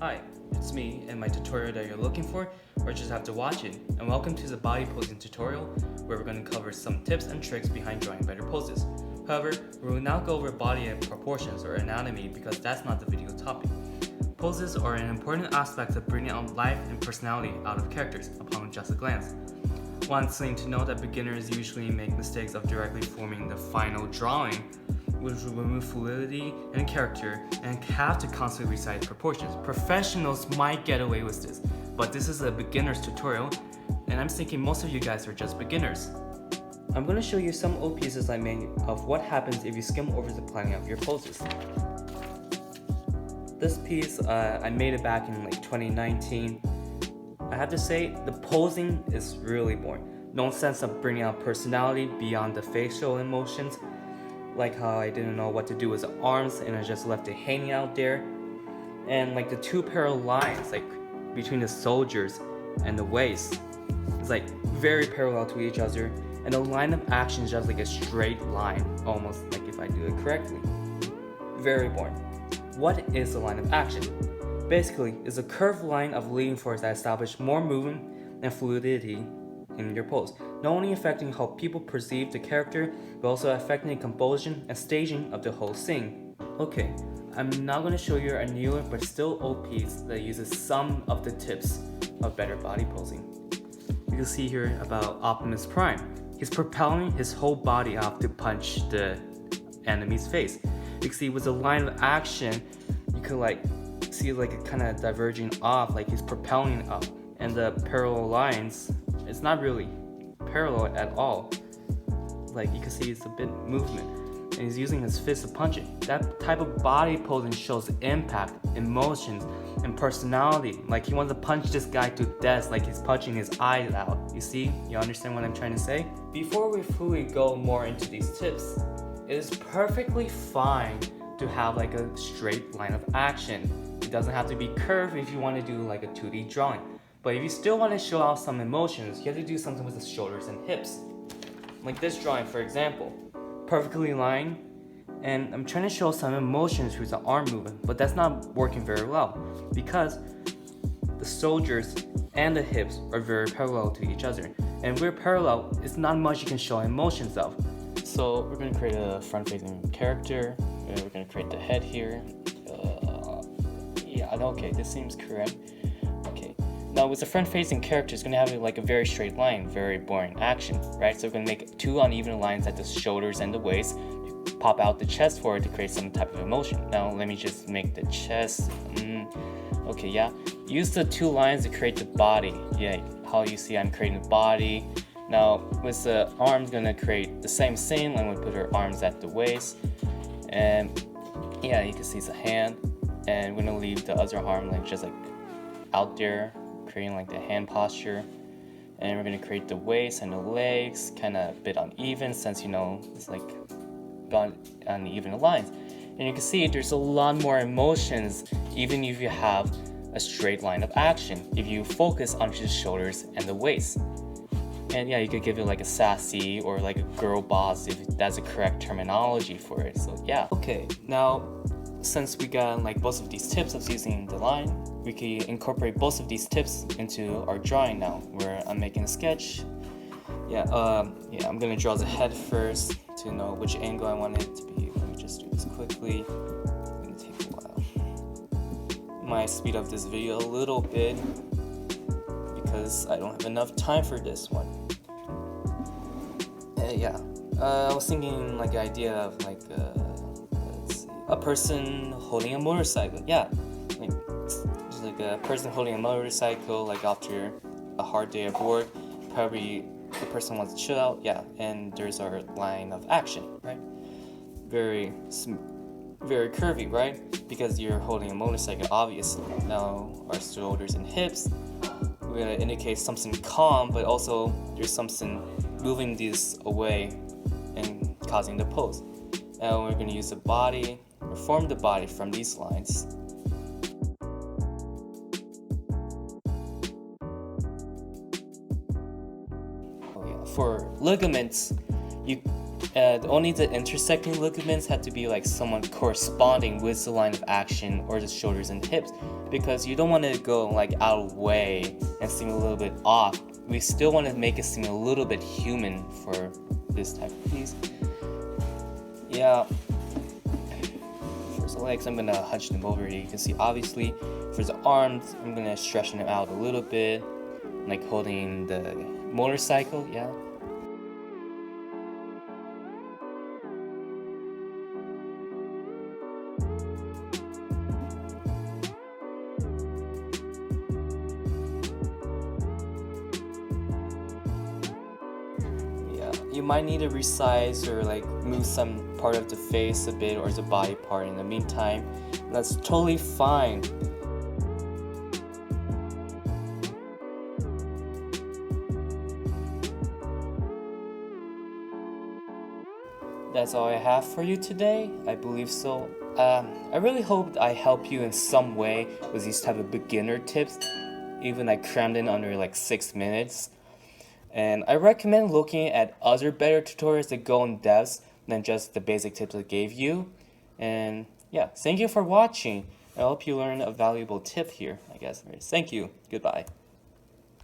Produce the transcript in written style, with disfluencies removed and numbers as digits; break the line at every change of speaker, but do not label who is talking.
Hi, it's me and my tutorial that you're looking for, or just have to watch it, and welcome to the body posing tutorial, where we're going to cover some tips and tricks behind drawing better poses. However, we will not go over body and proportions or anatomy because that's not the video topic. Poses are an important aspect of bringing out life and personality out of characters upon just a glance. One thing to note that beginners usually make mistakes of directly forming the final drawing, which will remove fluidity and character and have to constantly resize proportions. Professionals might get away with this, but this is a beginner's tutorial, and I'm thinking most of you guys are just beginners. I'm going to show you some old pieces I made of what happens if you skim over the planning of your poses. This piece, I made it back in like 2019. I have to say, the posing is really boring. No sense of bringing out personality beyond the facial emotions, like how I didn't know what to do with the arms and I just left it hanging out there. And like the two parallel lines, like between the soldiers and the waist, it's like very parallel to each other. And the line of action is just like a straight line, almost like if I do it correctly. Very boring. What is the line of action? Basically, it's a curved line of leading force that establishes more movement and fluidity in your pose, not only affecting how people perceive the character, but also affecting the composition and staging of the whole scene. Okay, I'm now going to show you a newer but still old piece that uses some of the tips of better body posing. You can see here about Optimus Prime. He's propelling his whole body out to punch the enemy's face. You can see with the line of action, you could like see like it kind of diverging off, like he's propelling up, and the parallel lines, it's not really parallel at all. Like you can see it's a bit movement, and he's using his fist to punch it. That type of body posing shows impact, emotions, and personality. Like he wants to punch this guy to death, like he's punching his eyes out. You see? You understand what I'm trying to say? Before we fully go more into these tips, it is perfectly fine to have like a straight line of action. It doesn't have to be curved if you want to do like a 2D drawing. But if you still want to show out some emotions, you have to do something with the shoulders and hips. Like this drawing, for example. Perfectly lined, and I'm trying to show some emotions with the arm movement, but that's not working very well because the shoulders and the hips are very parallel to each other. And we're parallel, it's not much you can show emotions of.
So we're going to create a front-facing character, and we're going to create the head here. Okay, this seems correct. Okay, now with the front-facing character, it's going to have like a very straight line, very boring action, right? So we're going to make two uneven lines at the shoulders and the waist, pop out the chest for it to create some type of emotion. Now let me just make the chest. Okay, yeah. Use the two lines to create the body. Yeah, how you see I'm creating the body. Now with the arms, gonna create the same thing. I'm gonna put her arms at the waist, and yeah, you can see it's a hand. And we're gonna leave the other arm like just like out there, creating like the hand posture. And we're gonna create the waist and the legs, kind of a bit uneven since it's like uneven lines. And you can see there's a lot more emotions even if you have a straight line of action, if you focus on just shoulders and the waist. And yeah, you could give it like a sassy or like a girl boss if that's the correct terminology for it. So yeah. Okay, now since we got like both of these tips of using the line, we can incorporate both of these tips into our drawing now, where I'm making a sketch. I'm gonna draw the head first to know which angle I want it to be. Let me just do this quickly. It's gonna take a while. Might speed up this video a little bit because I don't have enough time for this one. I was thinking like the idea of like a person holding a motorcycle. Yeah, like just like a person holding a motorcycle like after a hard day of work. Probably the person wants to chill out. Yeah, and there's our line of action, right? Very curvy, right? Because you're holding a motorcycle, obviously. Now our shoulders and hips, we're gonna indicate something calm, but also there's something moving this away and causing the pose. Now we're gonna use the body, or form the body from these lines. For ligaments, you Only the intersecting ligaments have to be like someone corresponding with the line of action or the shoulders and hips, because you don't want to go like out of way and seem a little bit off. We still want to make it seem a little bit human for this type of piece. Yeah. For the legs, I'm gonna hunch them over here. You can see obviously for the arms, I'm gonna stretch them out a little bit, like holding the motorcycle. Yeah. You might need to resize or like move some part of the face a bit or the body part in the meantime. That's totally fine. That's all I have for you today. I believe so. I really hope I help you in some way with these type of beginner tips. Even I crammed in under like 6 minutes. And I recommend looking at other better tutorials that go in depth than just the basic tips I gave you. And yeah, thank you for watching. I hope you learned a valuable tip here, I guess. Thank you. Goodbye.